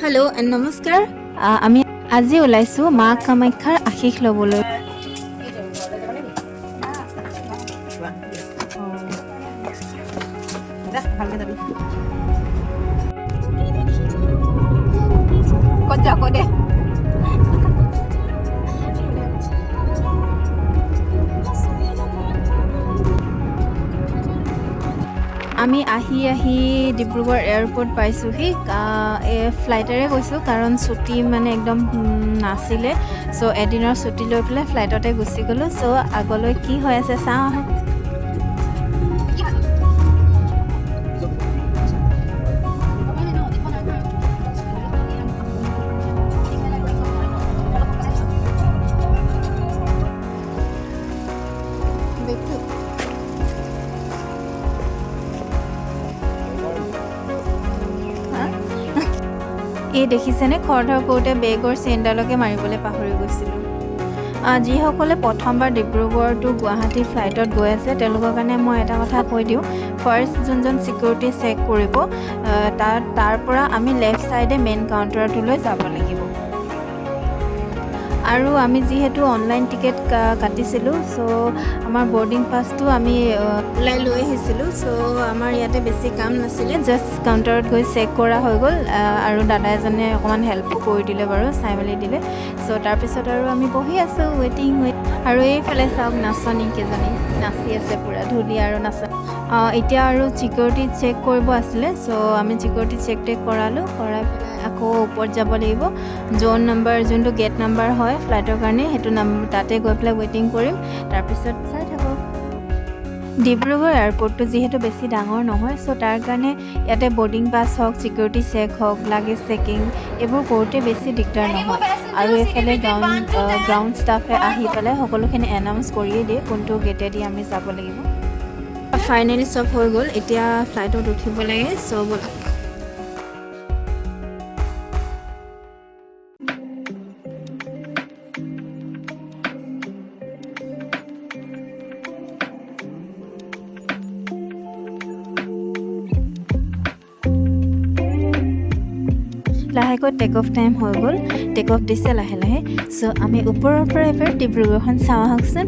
Hello' নমস্কাৰ। আমি আজি ওলাইছোঁ মা কামাখ্যাৰ আশীষ ল'বলৈ। ক'ত যাব দে? আমি আহি ডিব্ৰুগড় এয়াৰপৰ্ট পাইছোঁহি। ফ্লাইটেৰে গৈছোঁ কাৰণ ছুটি মানে একদম নাছিলে। চ' এদিনৰ ছুটি লৈ পেলাই ফ্লাইটতে গুচি গ'লোঁ। চ' আগলৈ কি হৈ আছে চাওঁ আহক। এই দেখিছেনে খৰধৰ কৰোঁতে বেগৰ চেইনডালকে মাৰিবলৈ পাহৰি গৈছিলোঁ। যিসকলে প্ৰথমবাৰ ডিব্ৰুগড় টু গুৱাহাটী ফ্লাইটত গৈ আছে তেওঁলোকৰ কাৰণে মই এটা কথা কৈ দিওঁ। ফাৰ্ষ্ট যোনজন ছিকিউৰিটি চেক কৰিব তাৰ পৰা আমি লেফ্ট ছাইডে মেইন কাউণ্টাৰটোলৈ যাব লাগিব। আৰু আমি যিহেতু অনলাইন টিকেট কাটিছিলোঁ, চ' আমাৰ বৰ্ডিং পাছটো আমি ওলাই লৈ আহিছিলোঁ। চ' আমাৰ ইয়াতে বেছি কাম নাছিলে, জাষ্ট কাউণ্টাৰত গৈ চেক কৰা হৈ গ'ল। আৰু দাদা এজনে অকণমান হেল্প কৰি দিলে বাৰু, চাই মেলি দিলে। চ' তাৰপিছত আৰু আমি বহি আছোঁ ৱেইটিং। আৰু এইফালে চাওক নাচনী কেইজনী নাচি আছে পুৰা ধূলি আৰু নাচনী। এতিয়া আৰু ছিকিউৰিটি চেক কৰিব আছিলে। চ' আমি ছিকিউৰিটি চেক কৰালোঁ, কৰাই পেলাই আকৌ ওপৰত যাব লাগিব। জ'ন নাম্বাৰ যোনটো গেট নাম্বাৰ হয় ফ্লাইটৰ কাৰণে, সেইটো তাতে গৈ পেলাই ৱেইটিং কৰিম। তাৰপিছত চাই থাকক। ডিব্ৰুগড় এয়াৰপৰ্টটো যিহেতু বেছি ডাঙৰ নহয়, চ' তাৰ কাৰণে ইয়াতে বৰ্ডিং পাছ হওক, ছিকিউৰিটি চেক হওক, লাগেজ চেকিং এইবোৰ কৰোঁতে বেছি দিগদাৰ নহয়। আৰু এইফালে গ্ৰাউণ্ড ষ্টাফে আহি পেলাই সকলোখিনি এনাউন্স কৰিয়ে দিয়ে কোনটো গেটেদি আমি যাব লাগিব। ফাইনেলি চব হৈ গ'ল, এতিয়া ফ্লাইটত উঠিব লাগে। চব লাহেকৈ টেক অফ টাইম হৈ গ'ল, টেক অফ দিছে লাহে লাহে। চ' আমি ওপৰৰ পৰা এবাৰ ডিব্ৰুগড়খন চাওঁ আহকচোন।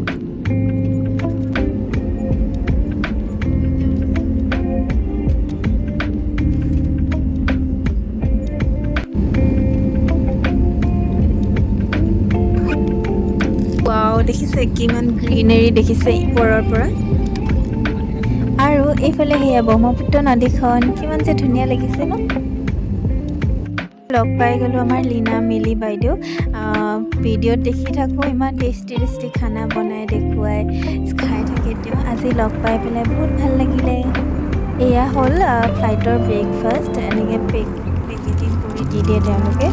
ৱাও, দেখিছে কিমান গ্ৰীনেৰী দেখিছে ওপৰৰ পৰা। আৰু এইফালে সেয়া ব্ৰহ্মপুত্ৰ নদীখন কিমান যে ধুনীয়া লাগিছে ন। লগ পাই গ'লোঁ আমাৰ লীনা মিলি বাইদেউ। ভিডিঅ'ত দেখি থাকোঁ ইমান টেষ্টি খানা বনাই দেখুৱাই খাই থাকে তেওঁ। আজি লগ পাই পেলাই বহুত ভাল লাগিলে। এয়া হ'ল ফ্লাইটৰ ব্ৰেকফাষ্ট। এনেকৈ পেকেজিং কৰি দি দিয়ে তেওঁলোকে।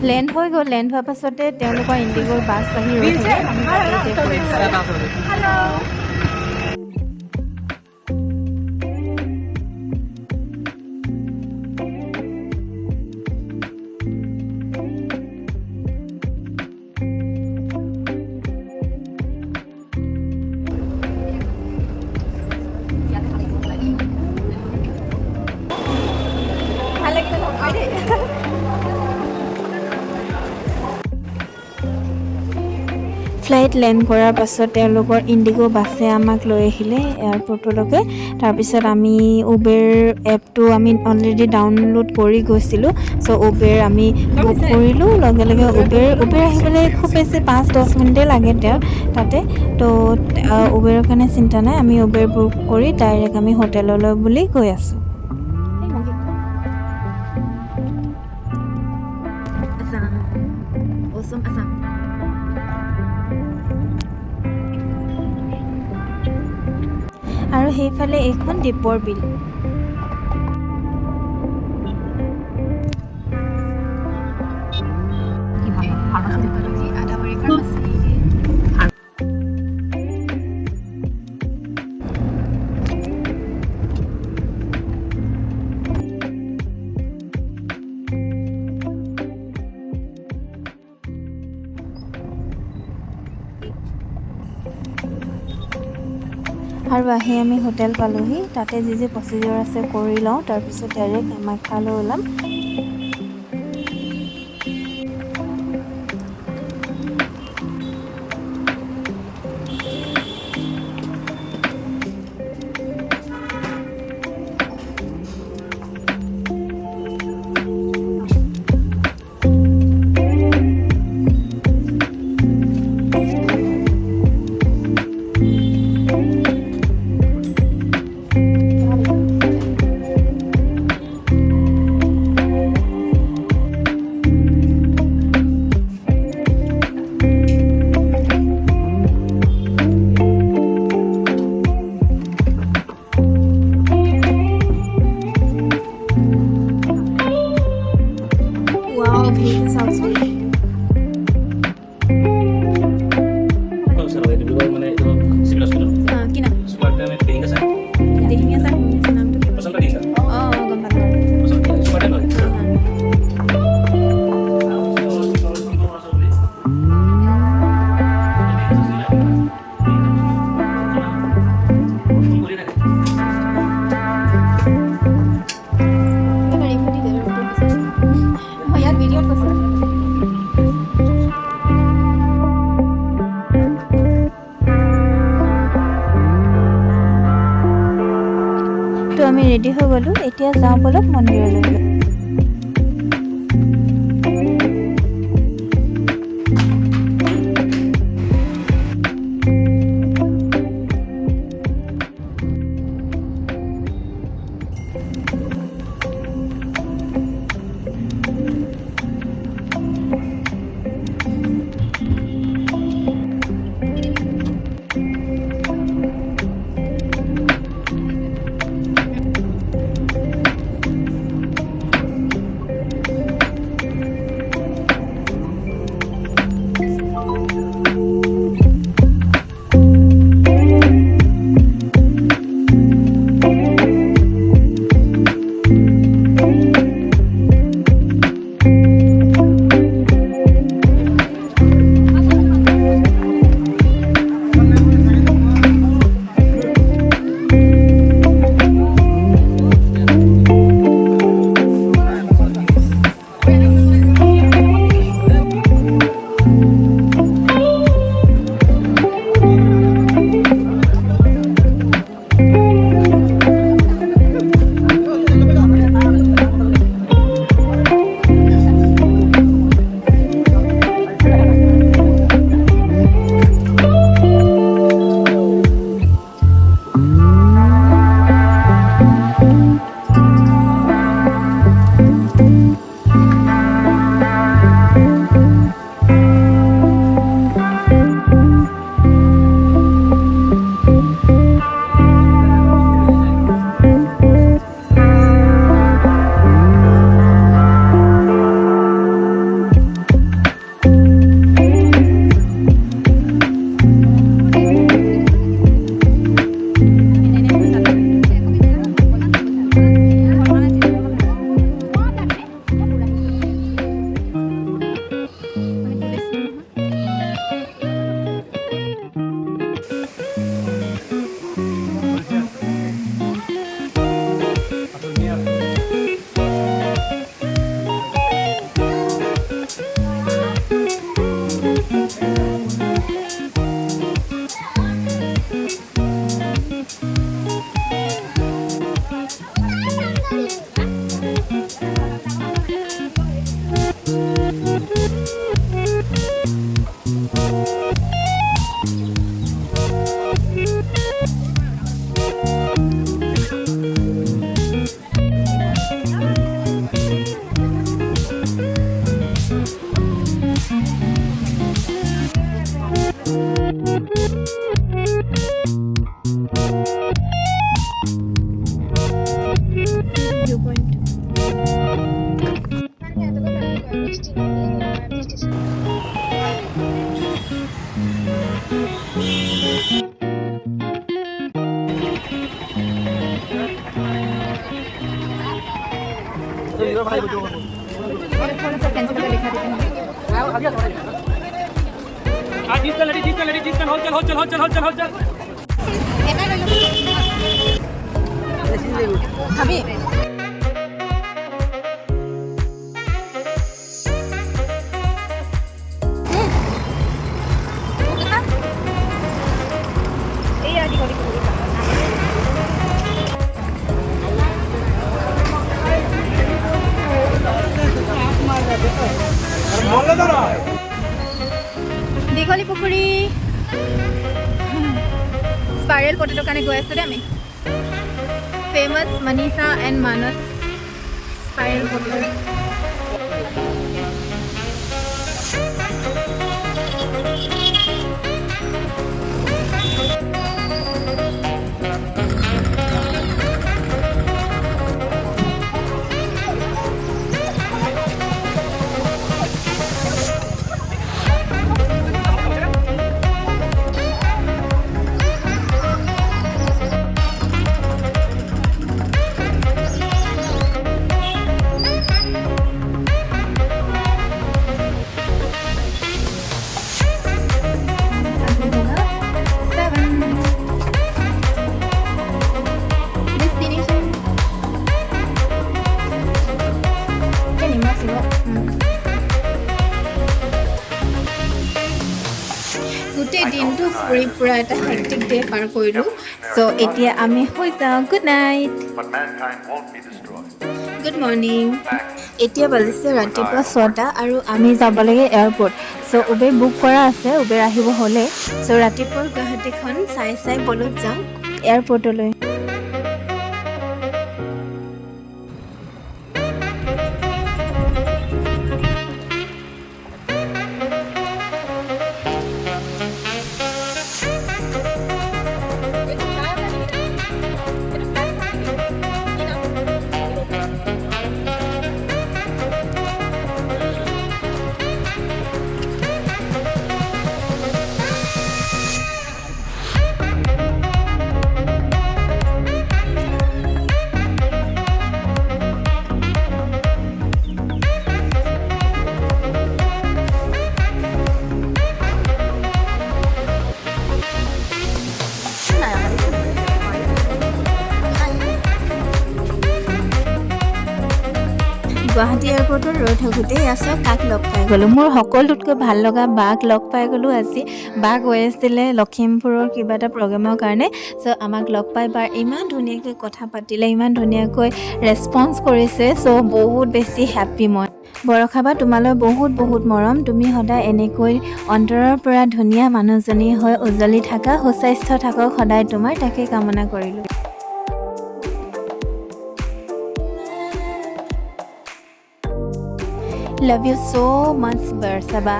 লেণ্ড হৈ গ'ল। লেণ্ড হোৱাৰ পাছতে তেওঁলোকৰ ইণ্ডিগ'ৰ বাছ আহি ৰৈ থাকে। আমি তাতে ফ্লাইট লেণ্ড কৰাৰ পাছত তেওঁলোকৰ ইণ্ডিগ' বাছে আমাক লৈ আহিলে এয়াৰপৰ্টলৈকে। তাৰপিছত আমি উবেৰ এপটো আমি অলৰেডি ডাউনলোড কৰি গৈছিলোঁ। চ' উবেৰ আমি বুক কৰিলোঁ। লগে লগে উবেৰ আহিবলৈ খুব বেছি 5-10 মিনিটেই লাগে তাতে। তো উবেৰৰ কাৰণে চিন্তা নাই, আমি উবেৰ বুক কৰি ডাইৰেক্ট আমি হোটেললৈ বুলি গৈ আছোঁ। আৰু সেইফালে এইখন দীপৰ বিল। আৰু আহি আমি হোটেল পালোহি তাতে যি প্ৰচিডিউৰ আছে কৰি লওঁ তাৰপিছত ডাইৰেক্ট কামাখ্যালৈ ওলাম তো আমি ৰেডি হৈ গ'লো এতিয়া যাওঁ বলক মন্দিৰলৈ जिसका लड़ी, hold चल। খাবি? দীঘলী পুখুৰী স্পাইৰেল পটেটোৰ কাৰণে গৈ আছোঁ দেই আমি famous Manisha and Manas spiral potato গোটেই দিনটো ফুৰি পুৰা এটা হেক্টিক ডে পাৰ কৰিলোঁ চ' এতিয়া আমি হৈ যাওঁ গুড নাইট গুড মৰ্ণিং এতিয়া বাজিছে ৰাতিপুৱা 6টা আৰু আমি যাব লাগে এয়াৰপৰ্ট চ' উবেৰ বুক কৰা আছে উবেৰ আহিব হ'লে চ' ৰাতিপুৱা গুৱাহাটীখন চাই বলত যাওঁ এয়াৰপৰ্টলৈ গুৱাহাটী এয়াৰপৰ্টত ৰৈ থাকোঁতে আছোঁ কাক লগ পাই গ'লোঁ মোৰ সকলোতকৈ ভাল লগা বাক লগ পাই গ'লোঁ আজি বা গৈ আছিলে লখিমপুৰৰ কিবা এটা প্ৰগ্ৰেমৰ কাৰণে চ' আমাক লগ পাই বাৰ ইমান ধুনীয়াকৈ কথা পাতিলে ইমান ধুনীয়াকৈ ৰেচপন্স কৰিছে চ' বহুত বেছি হেপ্পী মই বৰষা বা তোমালৈ বহুত বহুত মৰম তুমি সদায় এনেকৈ অন্তৰৰ পৰা ধুনীয়া মানুহজনী হৈ উজ্জ্বলি থাকা সুস্বাস্থ্য থাকক সদায় তোমাৰ তাকে কামনা কৰিলোঁ Love you so much, Bersaba.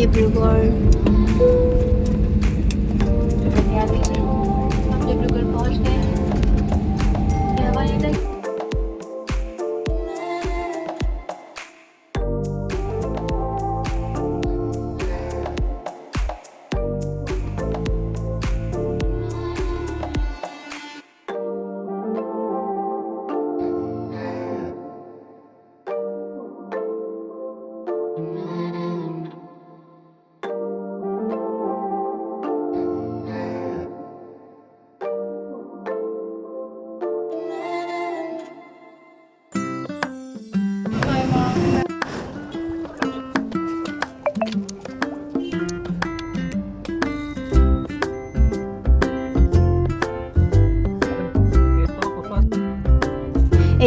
Dibrugarh पहुंच गए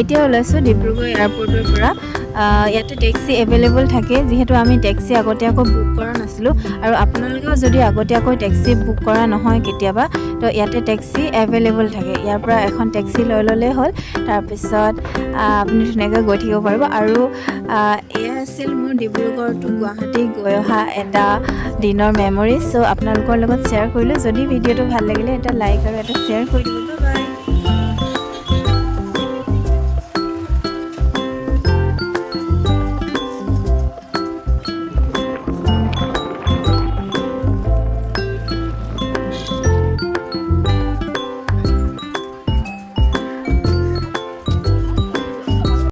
এতিয়া ওলাইছোঁ ডিব্ৰুগড় এয়াৰপৰ্টৰ পৰা। ইয়াতে টেক্সি এভেইলেবল থাকে, যিহেতু আমি টেক্সি আগতীয়াকৈ বুক কৰা নাছিলোঁ। আৰু আপোনালোকেও যদি আগতীয়াকৈ টেক্সি বুক কৰা নহয় কেতিয়াবা, তো ইয়াতে টেক্সি এভেইলেবল থাকে। ইয়াৰ পৰা এখন টেক্সি লৈ ল'লেই হ'ল, তাৰপিছত আপুনি ধুনীয়াকৈ গৈ থাকিব পাৰিব। আৰু এয়া আছিল মোৰ ডিব্ৰুগড় টু গুৱাহাটী গৈ অহা এটা দিনৰ মেমৰি। চ' আপোনালোকৰ লগত শ্বেয়াৰ কৰিলোঁ। যদি ভিডিঅ'টো ভাল লাগিলে এটা লাইক আৰু এটা শ্বেয়াৰ কৰি দিব।